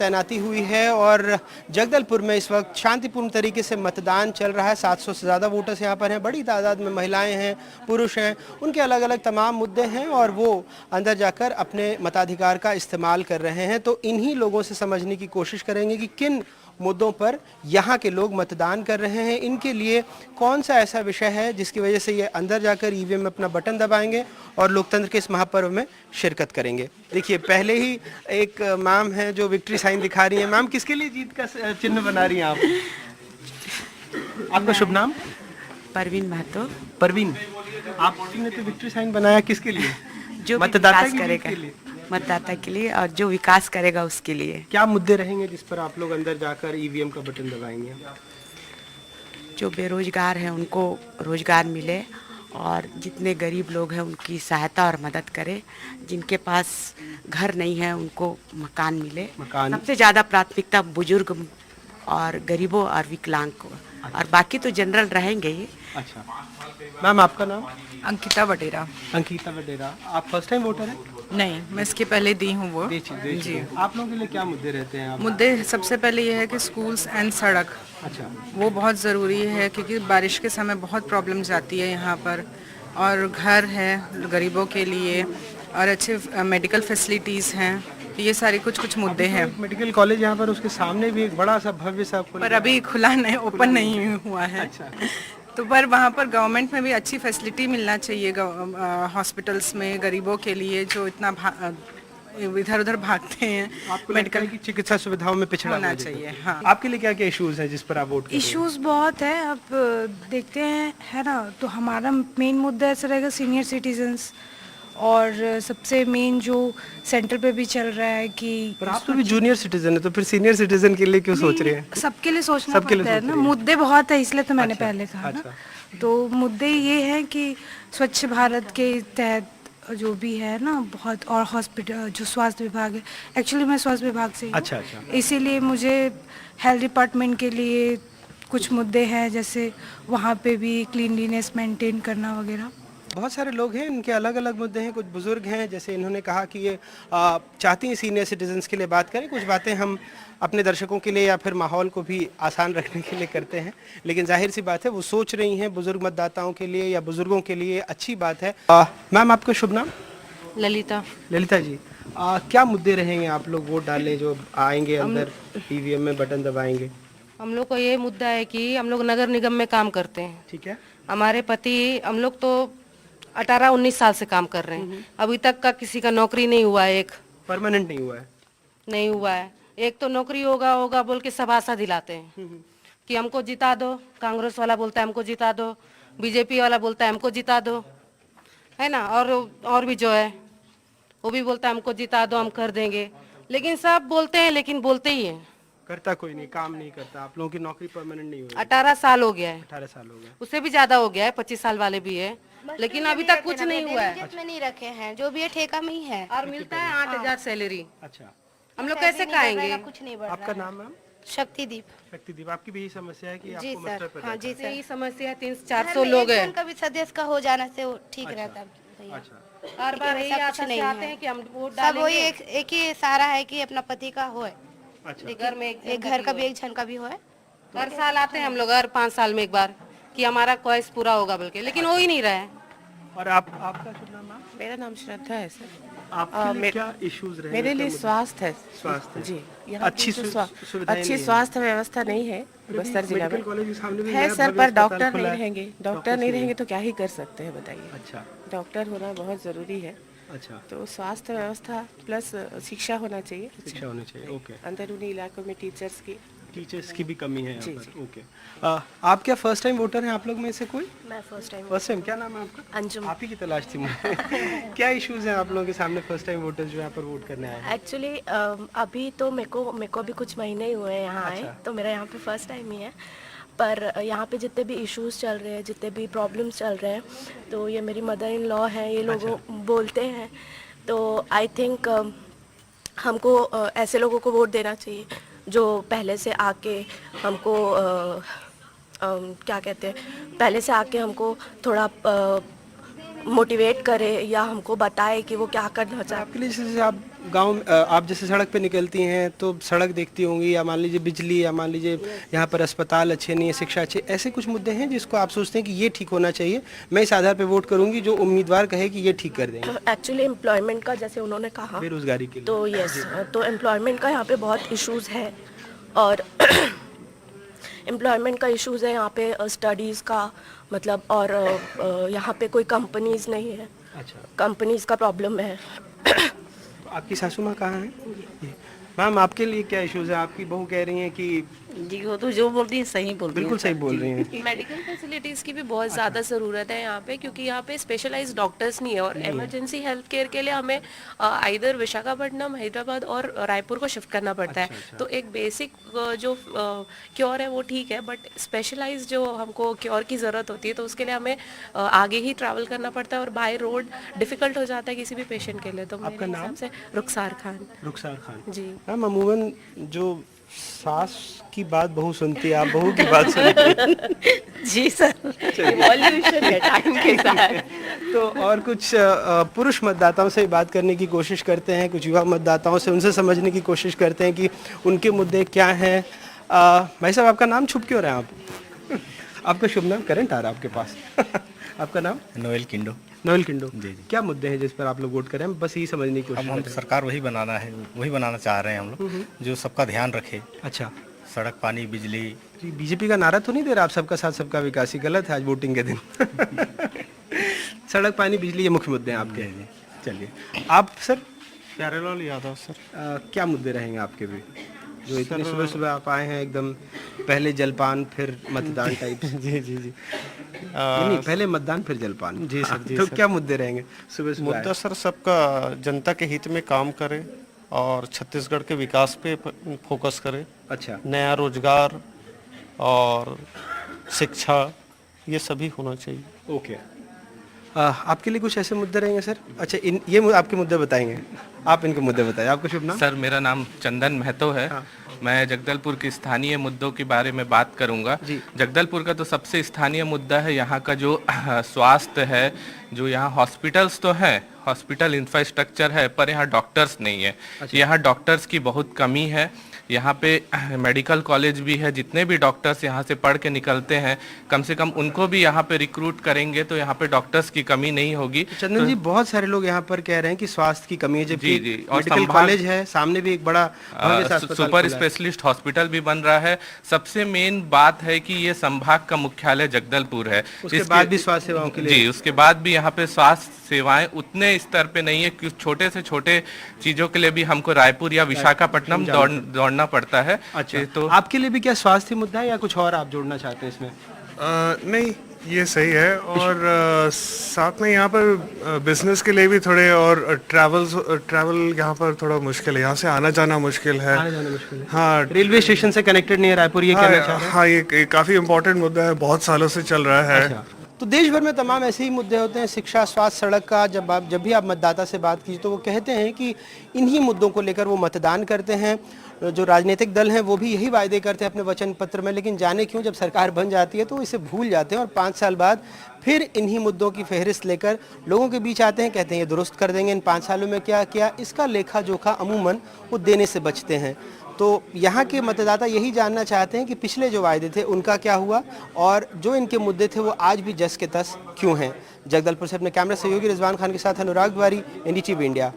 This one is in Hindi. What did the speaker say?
तैनाती हुई है और जगदलपुर में इस वक्त शांतिपूर्ण तरीके से मतदान चल रहा है। 700 से ज़्यादा वोटर्स यहाँ पर हैं, बड़ी तादाद में महिलाएं हैं, पुरुष हैं, उनके अलग अलग तमाम मुद्दे हैं और वो अंदर जाकर अपने मताधिकार का इस्तेमाल कर रहे हैं। तो इन्हीं लोगों से समझने की कोशिश करेंगे कि किन मुद्दों पर यहाँ के लोग मतदान कर रहे हैं, इनके लिए कौन सा ऐसा विषय है जिसकी वजह से ये अंदर जाकर ईवीएम में अपना बटन दबाएंगे और लोकतंत्र के इस महापर्व में शिरकत करेंगे। देखिए, पहले ही एक मैम है जो विक्ट्री साइन दिखा रही हैं। मैम, किसके लिए जीत का चिन्ह बना रही हैं आप? आपका शुभ नाम? परवीन महतो। परवीन, आपने तो विक्ट्री साइन बनाया, किसके लिए? जो मतदाता विकास करेगा, मतदाता के लिए और जो विकास करेगा उसके लिए। क्या मुद्दे रहेंगे जिस पर आप लोग अंदर जाकर ईवीएम का बटन दबाएंगे? जो बेरोजगार हैं उनको रोजगार मिले और जितने गरीब लोग हैं उनकी सहायता और मदद करे, जिनके पास घर नहीं है उनको मकान मिले। सबसे ज़्यादा प्राथमिकता बुजुर्ग और गरीबों और विकलांग को, और बाकी तो जनरल रहेंगे ही। अच्छा मैम, आपका नाम? अंकिता वडेरा। अंकिता वडेरा, आप फर्स्ट टाइम वोटर हैं? नहीं, मैं इसके पहले दी हूँ वो। जी। आप लोगों के लिए क्या मुद्दे रहते हैं? मुद्दे सबसे पहले ये है कि स्कूल्स एंड सड़क, अच्छा, वो बहुत ज़रूरी है क्योंकि बारिश के समय बहुत प्रॉब्लम्स आती है यहाँ पर, और घर है गरीबों के लिए और अच्छे मेडिकल फैसिलिटीज़ हैं। तो ये सारे कुछ मुद्दे हैं। मेडिकल कॉलेज यहाँ पर, उसके सामने भी एक बड़ा सा भव्य सा पर अभी खुला नहीं, ओपन नहीं हुआ है। अच्छा, तो पर वहाँ पर गवर्नमेंट में भी अच्छी फैसिलिटी मिलना चाहिए हॉस्पिटल्स में गरीबों के लिए जो इतना इधर उधर भागते हैं। मेडिकल की चिकित्सा सुविधाओं में पिछड़ा होना चाहिए। हाँ, आपके लिए क्या क्या इश्यूज हैं जिस पर आप वोट? इश्यूज बहुत है, अब देखते हैं, है ना। तो हमारा मेन मुद्दा ऐसा रहेगा सीनियर सिटीजन्स, और सबसे मेन जो सेंटर पे भी चल रहा है कि पर आप तो भी जूनियर सिटीजन है, तो फिर सीनियर सिटीजन के लिए क्यों सोच रहे हैं? सबके लिए सोचना पड़ता है ना, मुद्दे बहुत है, इसलिए तो मैंने पहले कहा ना। तो मुद्दे ये हैं कि स्वच्छ भारत के तहत जो भी है ना, बहुत, और हॉस्पिटल जो स्वास्थ्य विभाग है, एक्चुअली मैं स्वास्थ्य विभाग से ही हूँ। अच्छा। इसीलिए मुझे हेल्थ डिपार्टमेंट के लिए कुछ मुद्दे हैं, जैसे वहाँ पे भी क्लीनलीनेस मेंटेन करना वगैरह। बहुत सारे लोग हैं, इनके अलग अलग मुद्दे हैं। कुछ बुजुर्ग हैं, जैसे इन्होंने कहा कि ये चाहती हैं सीनियर सिटीजन्स के लिए बात करें। कुछ बातें हम अपने दर्शकों के लिए या फिर माहौल को भी आसान रखने के लिए करते हैं, लेकिन जाहिर सी बात है वो सोच रही हैं बुजुर्ग मतदाताओं के लिए या बुजुर्गों के लिए, अच्छी बात है। मैम, आपका शुभ नाम? ललिता। ललिता जी, क्या मुद्दे रहेंगे आप लोग वोट डालने जो आएंगे अंदर ईवीएम में बटन दबाएंगे? हम लोग को ये मुद्दा है कि हम लोग नगर निगम में काम करते हैं। ठीक है। हमारे पति, हम लोग तो 18-19 साल से काम कर रहे हैं, अभी तक का किसी का नौकरी नहीं हुआ है। एक परमानेंट नहीं हुआ है? नहीं हुआ है। एक तो नौकरी होगा बोल के सब आशा दिलाते हैं कि हमको जिता दो। कांग्रेस वाला बोलता है हमको जिता दो, बीजेपी वाला बोलता है हमको जिता दो, है ना, और भी जो है वो भी बोलता है हमको जिता दो, हम कर देंगे। लेकिन सब बोलते हैं, लेकिन बोलते ही हैं, करता कोई नहीं, काम नहीं करता। आप लोगों की नौकरी परमानेंट नहीं हुई? 18 साल हो गया है। 18 साल हो गया, उससे भी ज्यादा हो गया है, 25 साल वाले भी है, लेकिन अभी तक कुछ नहीं हुआ है। में नहीं रखे हैं, जो भी है ठेका में ही है, और मिलता है 8,000 सैलरी। अच्छा, हम लोग कैसे खाएंगे? कुछ नहीं बढ़ आपका नाम मैम? शक्तिदीप। शक्तिदीप, आपकी भी यही समस्या है कि जी आपको सर, मस्टर पर हाँ जी सर। यही समस्या है, 300-400 लोग हैं। उनका भी सदस्य का हो जाने से वो ठीक रहता है भैया। अच्छा, हर बार यही आशा से आते हैं कि हम वोट डालेंगे। सब वही एक ही सहारा है कि अपना पति का होए, अच्छा। घर में एक घर का भी एक जन का भी होए। हर साल आते हैं हम लोग, हर 5 साल में एक बार, कि हमारा ख्वाहिश पूरा होगा बल्कि, लेकिन हो ही नहीं रहा है। और आपका शुभ नाम मैम? मेरा नाम श्रद्धा है सर। आपके लिए क्या इश्यूज रहे? मेरे लिए स्वास्थ्य है। स्वास्थ्य जी, यहाँ अच्छी सुविधाएं अच्छी नहीं है। स्वास्थ्य व्यवस्था नहीं है बस्तर जिला में। मेडिकल कॉलेज के सामने भी है नया सर, भव्य पर अस्पताल डॉक्टर खुला नहीं है। रहेंगे। डॉक्टर नहीं रहेंगे तो क्या ही कर सकते हैं बताइए। अच्छा, डॉक्टर होना बहुत ज़रूरी है। अच्छा, तो स्वास्थ्य व्यवस्था प्लस शिक्षा होना चाहिए। शिक्षा होनी चाहिए। ओके, अंदरूनी इलाकों में टीचर्स की भी कमी है यहाँ पर। ओके, आप क्या फर्स्ट टाइम वोटर हैं आप लोग में से कोई? मैं फर्स्ट टाइम। क्या नाम है आपका? अंजुम। आप ही की तलाश थी मुझे। क्या इश्यूज हैं आप लोगों के सामने फर्स्ट टाइम वोटर्स जो यहाँ पर वोट करने आए हैं? एक्चुअली अभी तो मेरे को अभी कुछ महीने ही हुए हैं यहाँ आए, तो मेरा यहाँ पे फर्स्ट टाइम ही है। पर यहाँ पे जितने भी इश्यूज चल रहे हैं, जितने भी प्रॉब्लम्स चल रहे हैं, तो ये मेरी मदर इन लॉ है, ये लोग बोलते हैं। तो आई थिंक हमको ऐसे लोगों को वोट देना चाहिए जो पहले से आके हमको क्या कहते हैं, पहले से आके हमको थोड़ा मोटिवेट करे या हमको बताए कि वो क्या करना चाहते हैं। आपके लिए जैसे आप गांव आप जैसे सड़क पे निकलती हैं तो सड़क देखती होंगी, या मान लीजिए बिजली, या मान लीजिए यहाँ पर अस्पताल अच्छे नहीं है, शिक्षा अच्छी, ऐसे कुछ मुद्दे हैं जिसको आप सोचते हैं कि ये ठीक होना चाहिए, मैं इस आधार पे वोट करूंगी जो उम्मीदवार कहे कि ये ठीक कर देंगे? एक्चुअली एम्प्लॉयमेंट का जैसे उन्होंने कहा, बेरोजगारी के लिए तो यस, तो एम्प्लॉयमेंट का यहाँ पे बहुत इश्यूज है, और एम्प्लॉयमेंट का इश्यूज है यहाँ पे, स्टडीज़ का मतलब, और यहाँ पे कोई कंपनीज नहीं है। अच्छा, कंपनीज का प्रॉब्लम है। तो आपकी सासू माँ कहाँ हैं? मैम, आपके लिए क्या इश्यूज है? आपकी बहू कह रही हैं कि जी, वो तो जो बोलती है सही बोलती है। बिल्कुल सही बोल रही हैं। मेडिकल फैसिलिटीज़ की भी बहुत ज़्यादा ज़रूरत है यहाँ पे, क्योंकि यहाँ पे स्पेशलाइज्ड डॉक्टर्स नहीं है, और इमरजेंसी हेल्थ केयर के लिए हमें आइदर विशाखापट्टनम, हैदराबाद और रायपुर को शिफ्ट करना पड़ता है। तो एक बेसिक जो क्योर है वो ठीक है, बट स्पेशलाइज्ड जो हमको क्योर की ज़रूरत होती है तो उसके लिए हमें आगे ही ट्रैवल करना पड़ता है, और बाय रोड डिफ़िकल्ट हो जाता है किसी भी पेशेंट के लिए। तो मेरे हिसाब से रुखसार खान। रुखसार खान जी मैम, अमूमन जो सास की बात बहू सुनती है, आप बहू की बात सुनती हैं। जी सर, इवोल्यूशन है टाइम के साथ। तो और कुछ पुरुष मतदाताओं से बात करने की कोशिश करते हैं, कुछ युवा मतदाताओं से, उनसे समझने की कोशिश करते हैं कि उनके मुद्दे क्या हैं। भाई साहब, आपका नाम छुप क्यों रहे हैं आप? आपका शुभ नाम? करंट आ रहा है आपके पास। आपका नाम? नोएल किंडो। नोएल किंडो। जी जी। क्या मुद्दे हैं जिस पर आप लोग वोट कर रहे हैं? बस यही समझने की कोशिश अब हम कर रहे सरकार वही बनाना है, वही बनाना चाह रहे हैं हम लोग, जो सबका ध्यान रखे। हैं। अच्छा, सड़क, पानी, बिजली। बीजेपी का नारा तो नहीं दे रहा आप सबका साथ सबका विकास? ही गलत है आज वोटिंग के दिन। सड़क, पानी, बिजली, ये मुख्य मुद्दे हैं आपके। चलिए, आप सर? प्यारेलाल यादव सर। क्या मुद्दे रहेंगे आपके भी, जो इतने सुबह सुबह आप आए हैं, एकदम पहले जलपान फिर मतदान टाइप? जी जी जी। नहीं, पहले मतदान फिर जलपान। जी सर, जी तो सर। क्या मुद्दे रहेंगे सुबह सुबह? मुद्दा सर सबका जनता के हित में काम करे, और छत्तीसगढ़ के विकास पे फोकस करे। अच्छा, नया रोजगार और शिक्षा, ये सभी होना चाहिए। ओके। आपके लिए कुछ ऐसे मुद्दे रहेंगे सर? अच्छा, ये आपके मुद्दे बताएंगे, आप इनके मुद्दे बताएं। आपका शुभ नाम? सर, मेरा नाम चंदन महतो है। मैं जगदलपुर के स्थानीय मुद्दों के बारे में बात करूंगा। जगदलपुर का तो सबसे स्थानीय मुद्दा है यहाँ का जो स्वास्थ्य है, जो यहाँ हॉस्पिटल्स तो हैं, हॉस्पिटल इंफ्रास्ट्रक्चर है, पर यहाँ डॉक्टर्स नहीं है। यहाँ डॉक्टर्स की बहुत कमी है। यहाँ पे मेडिकल कॉलेज भी है, जितने भी डॉक्टर्स यहाँ से पढ़ के निकलते हैं, कम से कम उनको भी यहाँ पे रिक्रूट करेंगे तो यहाँ पे डॉक्टर्स की कमी नहीं होगी। चंदन जी, बहुत सारे लोग यहाँ पर कह रहे हैं कि स्वास्थ्य की कमी है, जबकि जी, और मेडिकल कॉलेज है, सामने भी एक बड़ा सुपर स्पेशलिस्ट हॉस्पिटल भी बन रहा है। सबसे मेन बात है कि ये संभाग का मुख्यालय जगदलपुर है, उसके बाद भी स्वास्थ्य सेवाओं के लिए। जी, उसके बाद भी यहाँ पे स्वास्थ्य सेवाएं उतने स्तर पे नहीं है, क्योंकि छोटे से छोटे चीजों के लिए भी हमको रायपुर या विशाखापट्टनम दौड़ना पड़ता है। अच्छा, तो आपके लिए भी क्या स्वास्थ्य मुद्दा है, या कुछ और आप जोड़ना चाहते हैं इसमें? नहीं, ये सही है, और साथ में यहाँ पर बिजनेस के लिए भी थोड़े, और ट्रैवल यहाँ पर थोड़ा मुश्किल है, यहाँ से आना जाना मुश्किल है। आने जाना मुश्किल है। हाँ, रेलवे स्टेशन से कनेक्टेड नहीं है रायपुर, ये कहना चाह रहे हैं? हाँ, ये काफ़ी इम्पोर्टेंट मुद्दा है, बहुत सालों से चल रहा है। अच्छा। तो देश भर में तमाम ऐसे ही मुद्दे होते हैं, शिक्षा, स्वास्थ्य, सड़क का। जब भी आप मतदाता से बात कीजिए तो वो कहते हैं कि इन्हीं मुद्दों को लेकर वो मतदान करते हैं। जो राजनीतिक दल हैं वो भी यही वायदे करते हैं अपने वचन पत्र में, लेकिन जाने क्यों जब सरकार बन जाती है तो इसे भूल जाते हैं, और 5 साल बाद फिर इन्हीं मुद्दों की फहरिस्त लेकर लोगों के बीच आते हैं, कहते हैं ये दुरुस्त कर देंगे, इन 5 सालों में क्या किया, इसका लेखा जोखा अमूमन वो देने से बचते हैं। तो यहाँ के मतदाता यही जानना चाहते हैं कि पिछले जो वायदे थे उनका क्या हुआ, और जो इनके मुद्दे थे वो आज भी जस के तस क्यों हैं। जगदलपुर से अपने कैमरा सहयोगी रिजवान खान के साथ अनुराग द्वारी, NDTV इंडिया।